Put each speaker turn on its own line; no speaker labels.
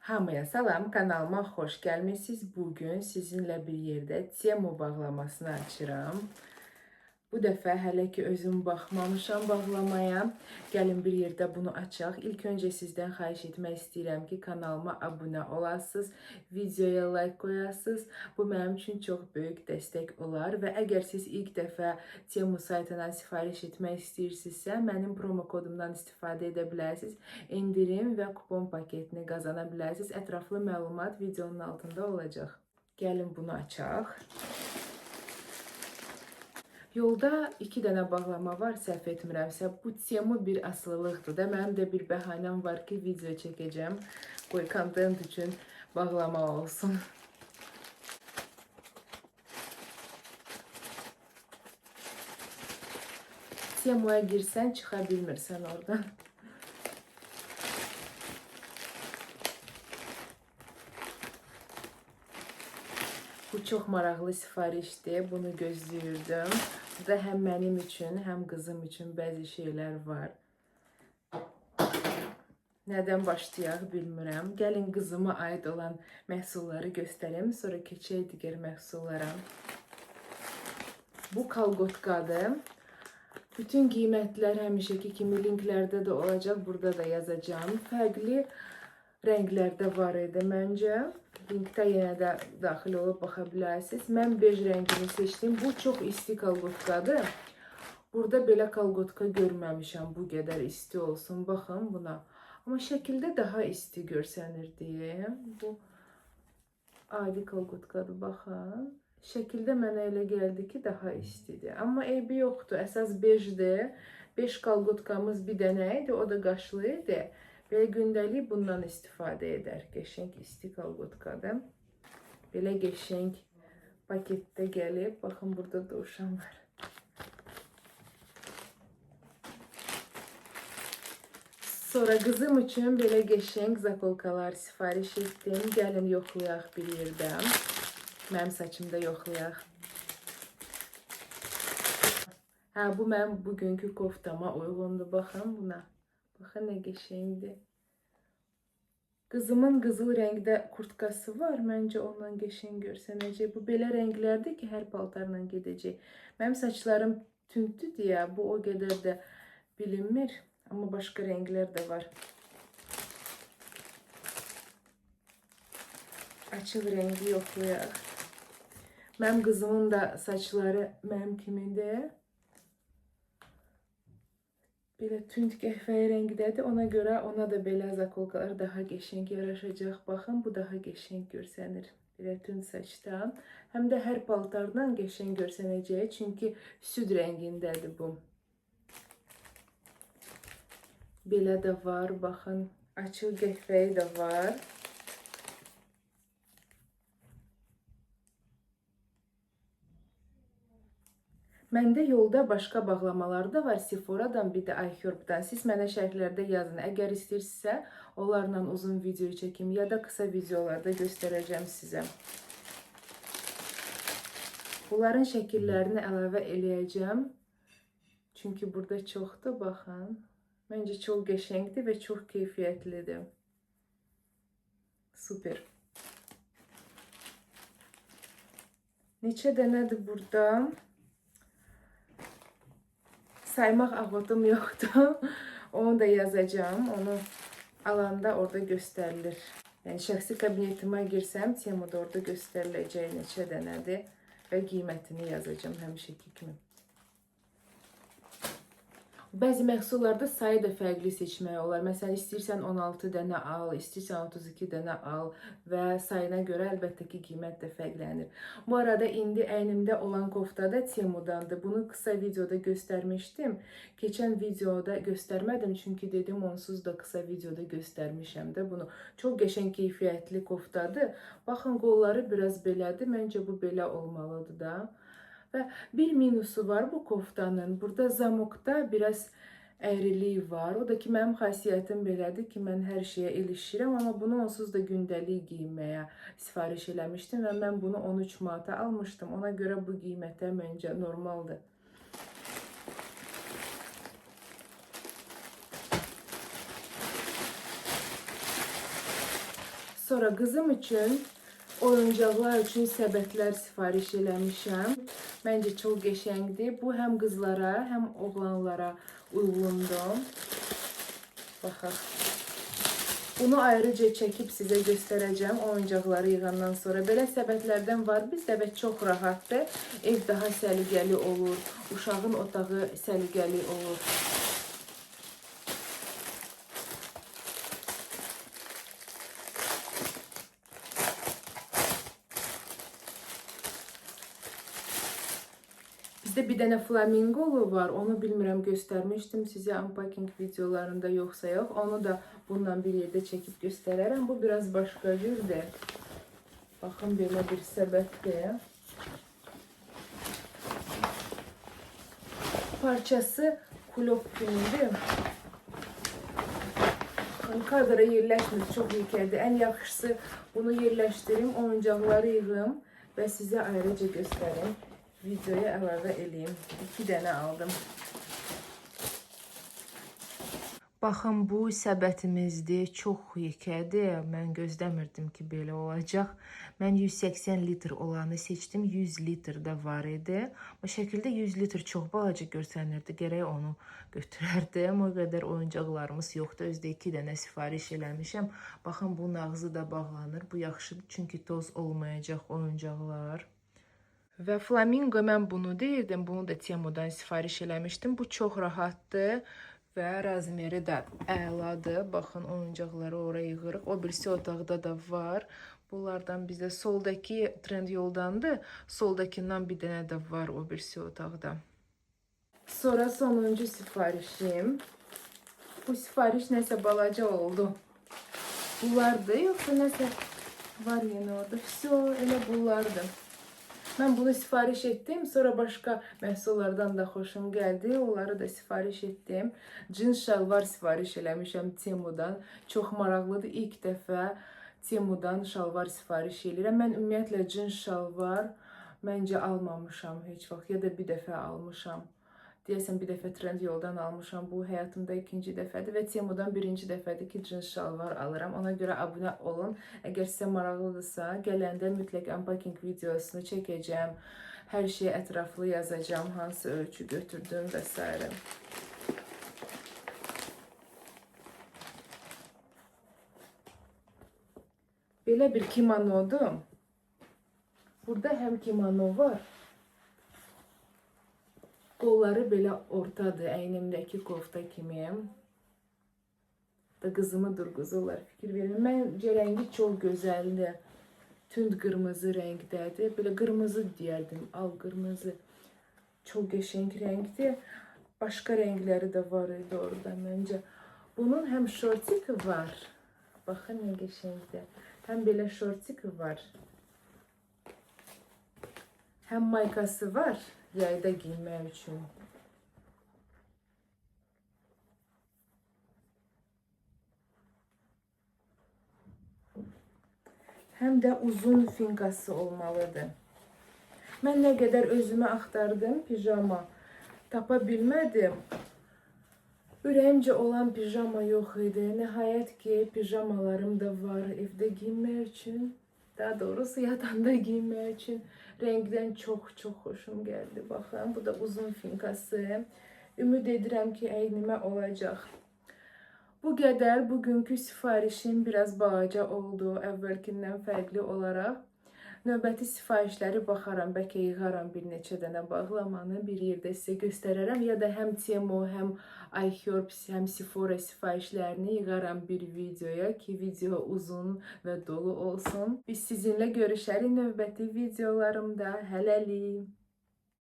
Hamıya salam, kanalıma xoş gəlmisiniz. Bugün sizinlə bir yerdə Temu bağlamasını açıram. Bu dəfə hələ ki özüm baxmamışam bağlamaya. Gəlin bir yerdə bunu açaq. İlk öncə sizdən xahiş etmək istəyirəm ki, kanalıma abunə olasınız, videoya like qoyasınız. Bu mənim üçün çox böyük dəstək olar və əgər siz ilk dəfə Temu saytından sifariş etmək istəyirsinizsə, mənim promo kodumdan istifadə edə bilərsiniz. İndirim və kupon paketini qazana bilərsiniz. Ətraflı məlumat videonun altında olacaq. Gəlin bunu açaq. Yolda 2 dənə bağlama var, səhv etmirəmsə. Bu Temu bir asılılıqdır da. Mənim də bir bəhanəm var ki, video çəkəcəm. Qoy kontent üçün bağlama olsun. Temuya girsən, çıxa bilmirsən oradan. Bu çox maraqlı sifarişdir. Bunu gözləyirdim. Burada həm mənim üçün, həm qızım üçün bəzi şeylər var. Nədən başlayaq bilmirəm. Gəlin qızıma aid olan məhsulları göstərəm. Sonra keçək digər məhsullara. Bu kalqotkadır. Bütün qiymətlər həmişəki kimi linklərdə də olacaq. Burada da yazacağım. Fərqli rənglərdə var idi məncə. Linkdə yenə də daxil olub baxa bilərsiniz. Mən bej rəngini seçdim. Bu çox isti kalqotkadır. Burada belə kalqotka görməmişəm. Bu qədər isti olsun. Baxın buna. Amma şəkildə daha isti görsənirdi. Bu adi kalqotkadır. Baxın. Şəkildə mənə elə gəldi ki, daha istidir. Amma eybi yoxdur. Əsas bejdir. Bej kalqotkamız bir dənə idi. O da qaşlı idi. Belə gündəlik bundan istifadə edər. Qəşəng isti kalqotkadır. Belə qəşəng paketdə gəlib. Baxın, burada dovşan var. Sonra qızım üçün belə qəşəng zakolkalar sifariş etdim. Gəlin yoxlayaq bir yerdə. Mənim saçımda yoxlayaq. Bu mənim bugünkü koftama uyğundur. Baxın buna. Baxın, nə qəşəngdir. Qızımın qızıl rəngdə kurtkası var. Məncə ondan qəşəng görsənəcək. Bu belə rənglərdir ki, hər paltarla gedəcək. Mənim saçlarım tündür deyə bu o qədər də bilinmir. Amma başqa rənglər də var. Açıq rəngi yoxlayaq. Mənim qızımın da saçları mənim kimidir. Belə tünd qəhvəyi rəngdədir. Ona görə ona da belə zakolkalar daha qəşəng yaraşacaq. Baxın, bu daha qəşəng görsənir. Belə tünd saçdan. Həm də hər paltardan qəşəng görsənəcək. Çünki süd rəngindədir bu. Belə də var. Baxın, açıq qəhvəyi də var. Məndə yolda başqa bağlamalar da var. Sephora'dan, bir də iHerb-dan. Siz mənə şərhlərdə yazın. Əgər istəyirsinizsə, onlarla uzun video çəkim ya da qısa videolarda göstərəcəm sizə. Bunların şəkillərini əlavə eləyəcəm. Çünki burada çoxdur, baxın. Məncə çox qəşəngdir və çox keyfiyyətlidir. Super. Neçə dənədir burada? Saymaq ağıdım yoxdur. Onu da yazacağım. Onu alanda orada göstərilir. Yəni şəxsi kabinetimə girsəm, Temuda orada göstəriləcək neçə dənədir və qiymətini yazacağım həmişəki kimi. Bəzi məhsullarda sayı da fərqli seçmək olar. Məsələn, istəyirsən 16 dənə al, istəyirsən 32 dənə al və sayına görə əlbəttə ki, qiymət də fərqlənir. Bu arada indi əynimdə olan kofta da Temudandır. Bunu qısa videoda göstərmişdim. Keçən videoda göstərmədim, çünki dedim onsuz da qısa videoda göstərmişəm də bunu. Çox qəşəng keyfiyyətli koftadır. Baxın, qolları biraz belədir. Məncə bu belə olmalıdır da. Və bir minusu var bu koftanın. Burada zamokda biraz əyrilik var. O da ki, mənim xasiyyətim belədir ki, mən hər şeyə ilişirəm. Amma bunu onsuz da gündəlik giyməyə sifariş eləmişdim və mən bunu 13 manata almışdım. Ona görə bu qiymətə məncə normaldır. Sonra qızım üçün oyuncaqlar üçün səbətlər sifariş eləmişəm. Məncə çox qəşəngdir. Bu həm qızlara, həm oğlanlara uyğundur. Baxaq. Bunu ayrıca çəkib sizə göstərəcəm oyuncaqları yığandan sonra. Belə səbətlərdən var. Bir səbət çox rahatdır. Ev daha səliqəli olur. Uşağın otağı səliqəli olur. Bizdə bir dənə flamingolu var. Onu bilmirəm göstərmişdim sizə unpacking videolarında yoxsa yox. Onu da bundan bir yerdə çəkib göstərərəm. Bu biraz başqa cürdür. Baxın, belə bir səbətdir. Parçası kulop kimidir. Kadra yerləşmir, çox yekədir. Ən yaxşısı bunu yerləşdirim, oyuncaqları yığım və sizə ayrıca göstərim. Videoya əlavə eləyim. 2 dənə aldım. Baxın, bu səbətimizdir. Çox yekədir. Mən gözləmirdim ki, belə olacaq. Mən 180 litr olanı seçdim. 100 litr də var idi. Bu şəkildə 100 litr çox balaca görsənirdi. Gərək onu götürərdim. O qədər oyuncaqlarımız yoxdur. Özdə 2 dənə sifariş eləmişəm. Baxın, bunun ağzı da bağlanır. Bu yaxşıdır, çünki toz olmayacaq oyuncaqlar. Və flamingo mən bunu deyirdim. Bunu da Temu'dan sifariş eləmişdim. Bu çox rahatdır və razmeri də əladır. Baxın, oyuncaqları oraya yığırıq. O birisi otaqda da var. Bunlardan bizdə soldakı Trendyoldandır. Soldakindən bir dənə də var o birisi otaqda. Sonra sonuncu sifarişim. Bu sifariş nəsə balaca oldu. Bunlardır, yoxsa nəsə var yenə orada. Все, elə bunlardır. Mən bunu sifariş etdim. Sonra başqa məhsullardan da xoşum gəldi. Onları da sifariş etdim. Cins şalvar sifariş eləmişəm Temu'dan. Çox maraqlıdır. İlk dəfə Temu'dan şalvar sifariş edirəm. Mən ümumiyyətlə cins şalvar məncə almamışam heç vaxt. Ya da bir dəfə almışam. Deyəsən bir dəfə Trendyoldan almışam. Bu həyatımda ikinci dəfədir və Temu'dan birinci dəfədir ki, cins şalvar alıram. Ona görə abunə olun. Əgər sizə maraqlıdırsa, gələndə mütləq unpacking videosunu çəkəcəm. Hər şeyi ətraflı yazacağım, hansı ölçü götürdüm və s. Belə bir kimonodur. Burada həm kimono var. Qolları belə ortadır, əynimdəki kofta kimi. Da qızımı durğuzurlar, fikir verin. Məncə rəngi çox gözəldir. Tünd qırmızı rəngdədir. Belə qırmızı deyərdim, al qırmızı. Çox qəşəng rəngdir. Başqa rəngləri də var idi orada məncə. Bunun həm şortiki var. Baxın, nə qəşəngdir. Həm belə şortiki var. Həm maykası var. Yayda giymək üçün. Həm də uzun finkası olmalıdır. Mən nə qədər özümə axtardım, pijama tapa bilmədim. Ürəyimcə olan pijama yox idi. Nəhayət ki, pijamalarım da var evdə giymək üçün. Daha doğrusu yatanda giymək üçün. Rəngdən çox xoşum gəldi. Baxın, bu da uzun finkası. Ümid edirəm ki, əynimə olacaq. Bu qədər. Bugünkü sifarişim biraz balaca oldu, əvvəlkindən fərqli olaraq. Növbəti sifarişləri baxaram, bəlkə yığaram bir neçə dənə bağlamanı bir yerdə sizə göstərərəm. Ya da həm Temu, həm iHerb, həm Sephora sifarişlərini yığaram bir videoya ki, video uzun və dolu olsun. Biz sizinlə görüşərik növbəti videolarımda. Hələlik.